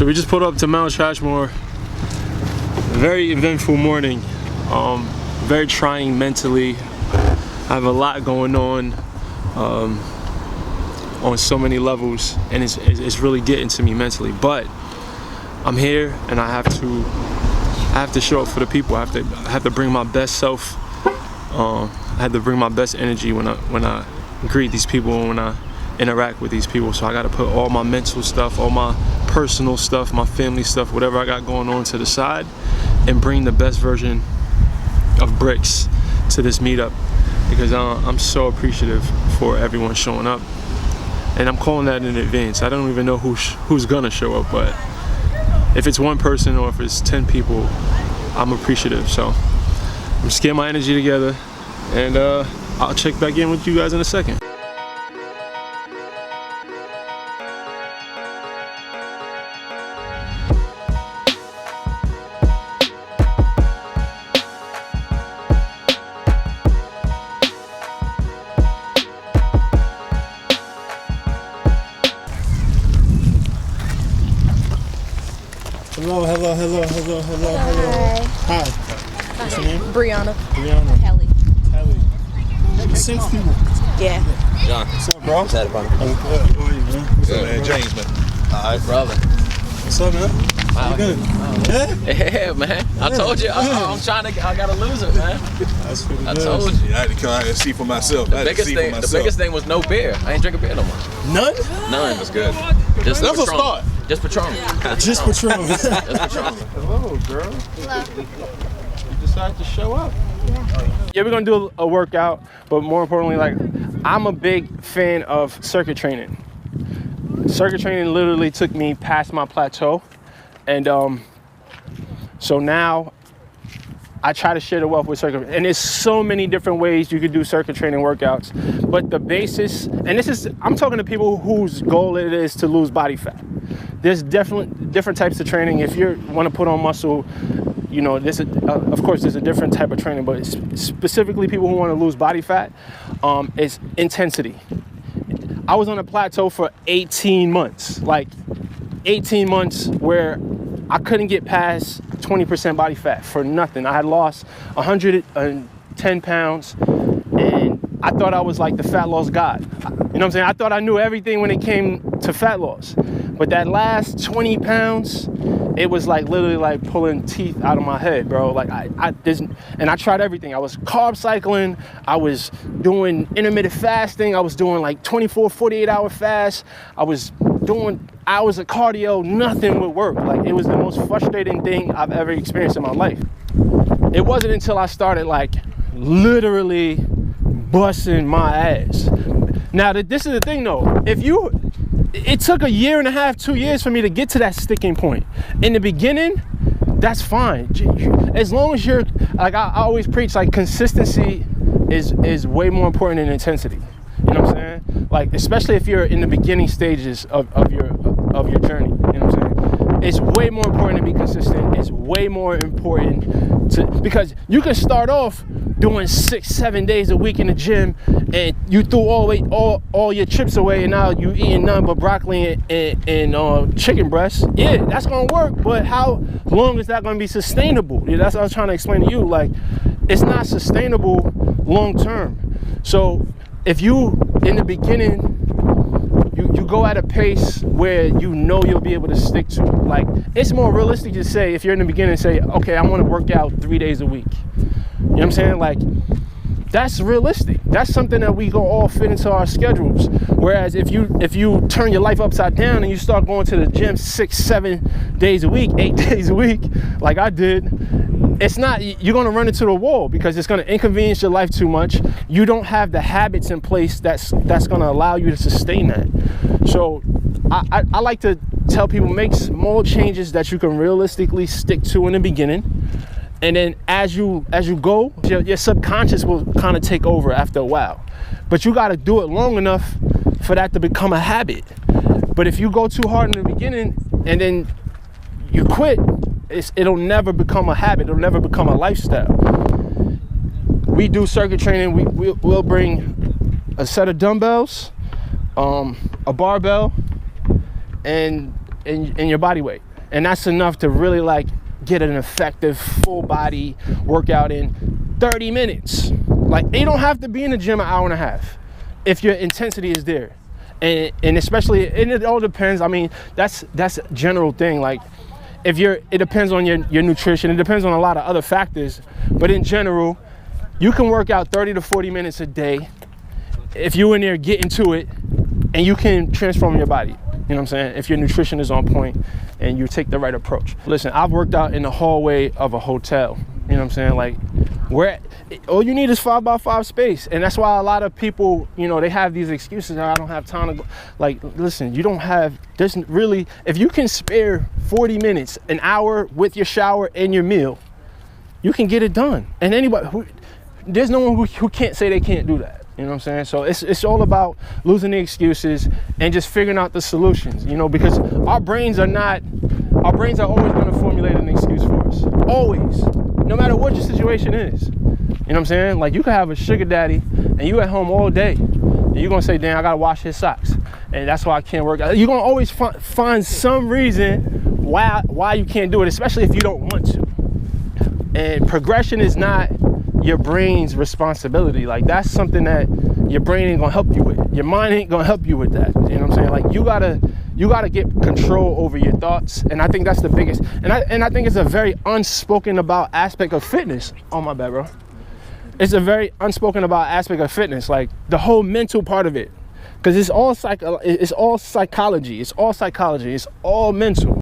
So we just pulled up to Mount Trashmore. Very eventful morning. Very trying mentally. I have a lot going on so many levels, and it's really getting to me mentally. But I'm here, and I have to show up for the people. I have to bring my best self. I have to bring my best energy when I greet these people and when I interact with these people. So I got to put all my mental stuff, all my personal stuff, my family stuff, whatever I got going on to the side, and bring the best version of Brix to this meetup, because I'm so appreciative for everyone showing up, and I'm calling that in advance. I don't even know who's gonna show up, but if it's one person or if it's 10 people, I'm appreciative. So I'm just getting my energy together, and I'll check back in with you guys in a second. Hello. Hi. What's your name? Brianna. Kelly. 6 people. Yeah. John. What's up, bro? What's up, How are you, man? What's up, man? James, man. All right, brother. What's up, man? Wow. Good. Yeah, man. I told you. I got to lose it, man. That's pretty good. I told you. I had to come out and see for myself. The biggest thing was no beer. I ain't drinking beer no more. None? None. That's good. Just That's Patron. a start. Just Patron. Just Patron. Just Patron. Hello, girl. Hello. You decided to show up. Yeah, we're gonna do a workout, but more importantly, like, I'm a big fan of circuit training. Circuit training literally took me past my plateau, and so now I try to share the wealth with circuit. And there's so many different ways you could do circuit training workouts, but the basis, and I'm talking to people whose goal it is to lose body fat. There's different types of training. If you want to put on muscle, you know, of course there's a different type of training, but specifically people who want to lose body fat, it's intensity. I was on a plateau for 18 months, like 18 months where I couldn't get past 20% body fat for nothing. I had lost 110 pounds, and I thought I was like the fat loss god. You know what I'm saying? I thought I knew everything when it came to fat loss. But that last 20 pounds, it was like literally like pulling teeth out of my head, bro. Like and I tried everything. I was carb cycling. I was doing intermittent fasting. I was doing like 24, 48 hour fasts. I was doing hours of cardio. Nothing would work. Like, it was the most frustrating thing I've ever experienced in my life. It wasn't until I started like literally busting my ass. Now, this is the thing though. It took 1.5 years, 2 years for me to get to that sticking point. In the beginning, that's fine. As long as you're, like, I always preach, like, consistency is way more important than intensity. You know what I'm saying? Like, especially if you're in the beginning stages of your journey. You know what I'm saying? It's way more important to be consistent. It's way more important because you can start off doing 6-7 days a week in the gym, and you threw all your chips away, and now you eating nothing but broccoli and chicken breasts. Yeah, that's gonna work, but how long is that gonna be sustainable? Yeah, that's what I was trying to explain to you. Like, it's not sustainable long term. So if you, in the beginning, you go at a pace where you know you'll be able to stick to. Like, it's more realistic to say, if you're in the beginning, say, okay, I want to work out 3 days a week. You know what I'm saying? Like, that's realistic. That's something that we go all fit into our schedules. Whereas if you turn your life upside down and you start going to the gym 6-7 days a week, 8 days a week, like I did, it's not, you're gonna run into the wall because it's gonna inconvenience your life too much. You don't have the habits in place that's gonna allow you to sustain that. So I like to tell people, make small changes that you can realistically stick to in the beginning. And then as you go, your subconscious will kind of take over after a while. But you gotta do it long enough for that to become a habit. But if you go too hard in the beginning and then you quit, it'll never become a habit. It'll never become a lifestyle. We do circuit training. We'll bring a set of dumbbells, a barbell, and your body weight. And that's enough to really like get an effective full body workout in 30 minutes. Like, you don't have to be in the gym an hour and a half if your intensity is there. And especially, and it all depends. I mean, that's a general thing. Like, it depends on your nutrition. It depends on a lot of other factors. But in general, you can work out 30 to 40 minutes a day if you in there getting to it, and you can transform your body. You know what I'm saying? If your nutrition is on point and you take the right approach. Listen, I've worked out in the hallway of a hotel. You know what I'm saying? Like, where all you need is 5x5 space. And that's why a lot of people, you know, they have these excuses. I don't have time to go. Like, listen, there's really, if you can spare 40 minutes, an hour with your shower and your meal, you can get it done. And there's no one who can't say they can't do that. You know what I'm saying? So it's all about losing the excuses and just figuring out the solutions, you know, because our brains are always going to formulate an excuse for us. Always. No matter what your situation is. You know what I'm saying? Like, you could have a sugar daddy and you at home all day and you're going to say, damn, I got to wash his socks. And that's why I can't work out. You're going to always find some reason why you can't do it, especially if you don't want to. And progression is not your brain's responsibility. Like, that's something that your brain ain't gonna help you with. Your mind ain't gonna help you with that. You know what I'm saying? Like, you gotta get control over your thoughts. And I think that's the biggest, and I think it's a very unspoken about aspect of fitness. Oh, my bad, bro. It's a very unspoken about aspect of fitness, like the whole mental part of it. Because it's all psychology, it's all mental.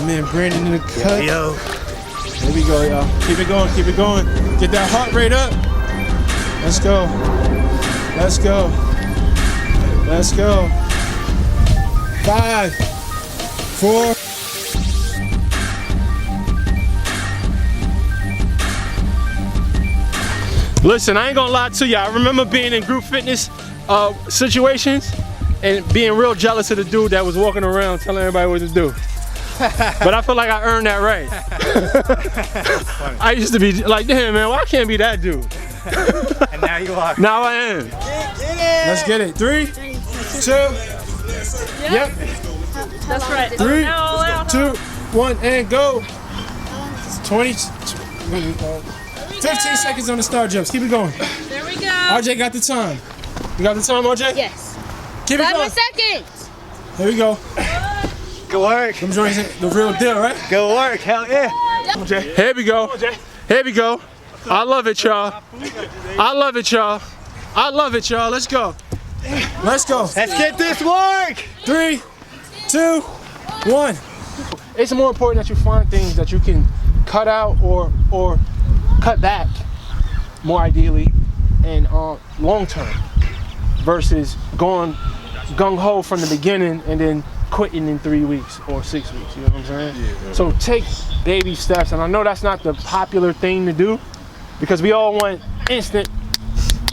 Man, Brandon in the cut. Yo. Here we go, y'all. Keep it going, keep it going. Get that heart rate up. Let's go. Let's go. Let's go. 5, 4. Listen, I ain't gonna lie to you. I remember being in group fitness situations and being real jealous of the dude that was walking around telling everybody what to do. But I feel like I earned that right. I used to be like, damn, man, why can't I be that dude? And now you are. Now I am. Let's get it. 3, 2. Yep. That's right. 3, No, 2, 1, and go. 15 seconds on the star jumps. Keep it going. there we go. RJ got the time. You got the time, RJ? Yes. Keep it 5 going. more seconds. Here we go. Good work. Them joints, the real deal, right? Good work. Hell yeah. Here we go. Here we go. I love it, y'all. I love it, y'all. I love it, y'all. Let's go. Let's go. Let's get this work. 3, 2, 1. It's more important that you find things that you can cut out or cut back, more ideally, and long term, versus going gung-ho from the beginning and then quitting in 3 weeks or 6 weeks, you know what I'm saying? Yeah. So take baby steps, and I know that's not the popular thing to do because we all want instant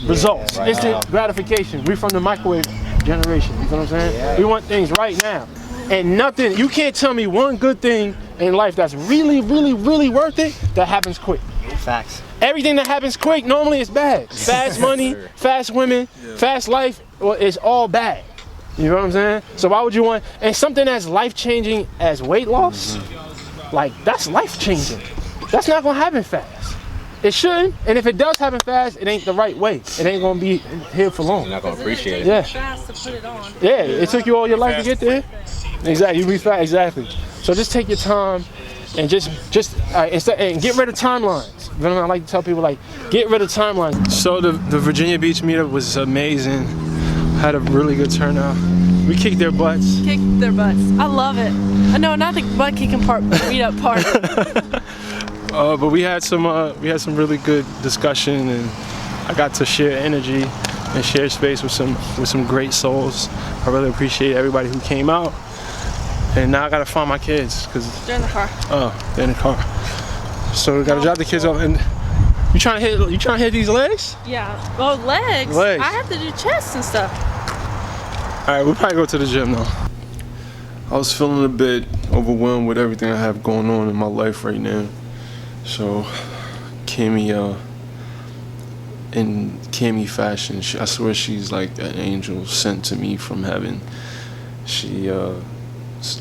results, right instant now. gratification. We're from the microwave generation, you know what I'm saying? Yeah. We want things right now. And nothing, you can't tell me one good thing in life that's really, really, really worth it that happens quick. Facts. Everything that happens quick normally is bad. Fast money, fast women, fast life, well, it's all bad. You know what I'm saying? So why would you want, and something as life-changing as weight loss, like, that's life-changing. That's not gonna happen fast. It shouldn't, and if it does happen fast, it ain't the right way. It ain't gonna be here for long. You're not gonna appreciate it. Yeah, Fast to put it on. yeah, it took you all your life to get there. Exactly, you be fast, exactly. So just take your time and just and get rid of timelines. You know, I like to tell people, like, get rid of timelines. So the Virginia Beach meetup was amazing. Had a really good turnout. We kicked their butts. Kick their butts. I love it. No, not the butt kicking part, but the meetup part. But we had some really good discussion, and I got to share energy and share space with some great souls. I really appreciate everybody who came out. And now I gotta find my kids, cause They're in the car. oh, they're in the car. So we gotta drop the kids off, and you trying to hit these legs? Yeah. Well, legs. Legs. I have to do chest and stuff. All right, we'll probably go to the gym though. I was feeling a bit overwhelmed with everything I have going on in my life right now. So, Cammy, in Cammy fashion, I swear she's like an angel sent to me from heaven. She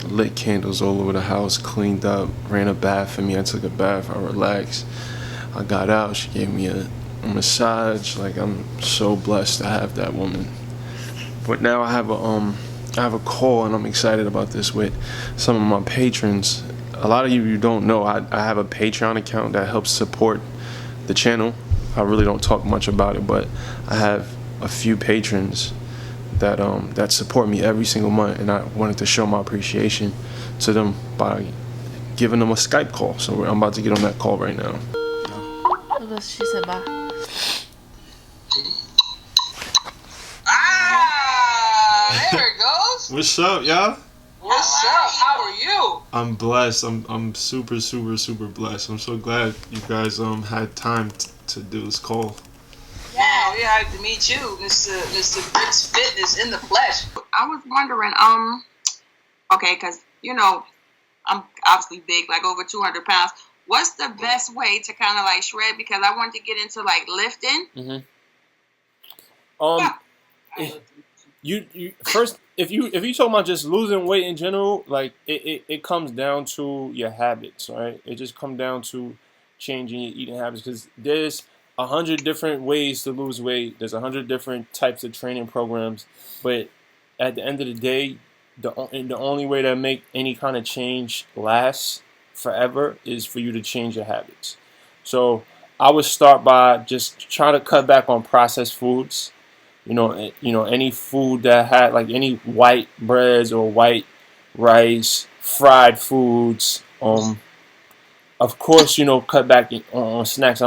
lit candles all over the house, cleaned up, ran a bath for me. I took a bath, I relaxed. I got out, she gave me a massage. Like, I'm so blessed to have that woman. But now I have a call, and I'm excited about this with some of my patrons. A lot of you don't know, I have a Patreon account that helps support the channel. I really don't talk much about it, but I have a few patrons that support me every single month, and I wanted to show my appreciation to them by giving them a Skype call. So I'm about to get on that call right now. She said bye. There it goes. What's up, y'all? What's up? How are you? I'm blessed. I'm super blessed. I'm so glad you guys had time to do this call. Yeah, we had to meet you, Mr. Brix Fitness in the flesh. I was wondering, okay, because you know, I'm obviously big, like over 200 pounds. What's the best way to kind of like shred? Because I want to get into like lifting. You first, if you talking about just losing weight in general, like it comes down to your habits, right? It just comes down to changing your eating habits, because there's 100 different ways to lose weight. There's 100 different types of training programs, but at the end of the day, the only way to make any kind of change last forever is for you to change your habits. So I would start by just trying to cut back on processed foods. You know, any food that had like any white breads or white rice, fried foods. Of course, cut back on snacks.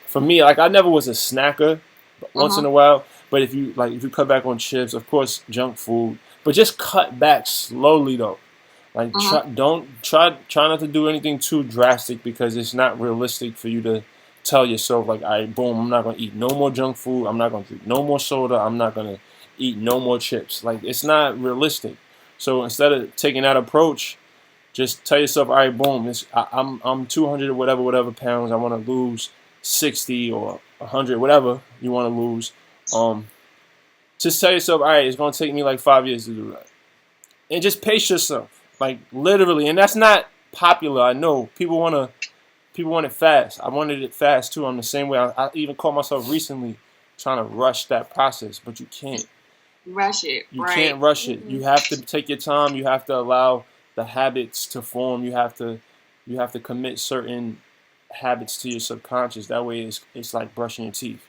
For me, like I never was a snacker, but once in a while. But if you cut back on chips, of course, junk food. But just cut back slowly though. Like try not to do anything too drastic, because it's not realistic for you to tell yourself like, all right, boom, I'm not gonna eat no more junk food. I'm not gonna drink no more soda. I'm not gonna eat no more chips. Like, it's not realistic. So instead of taking that approach, just tell yourself, all right, boom, I'm 200 or whatever pounds. I want to lose 60 or 100, whatever you want to lose. Just tell yourself, all right, it's gonna take me like 5 years to do that, and just pace yourself, like literally. And that's not popular. I know people want it fast. I wanted it fast too. I'm the same way. I even caught myself recently trying to rush that process, but you can't Rush it. You can't rush it. You have to take your time. You have to allow the habits to form. You have to commit certain habits to your subconscious. That way, it's like brushing your teeth.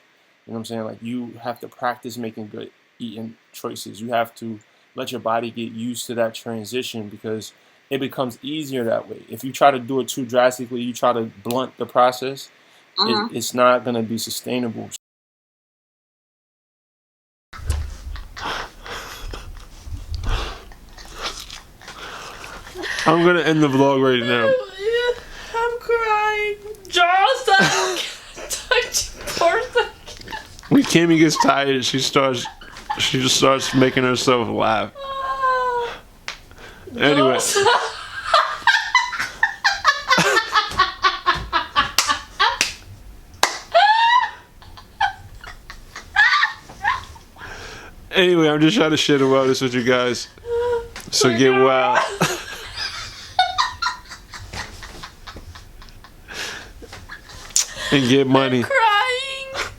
You know what I'm saying? Like, you have to practice making good eating choices. You have to let your body get used to that transition, because it becomes easier that way. If you try to do it too drastically, you try to blunt the process, it's not going to be sustainable. I'm going to end the vlog right now. I'm crying. Jaws, poor thing. When Cammy gets tired, she just starts making herself laugh. Anyway. Anyway, I'm just trying to share the wellness with you guys. So get well. And get money.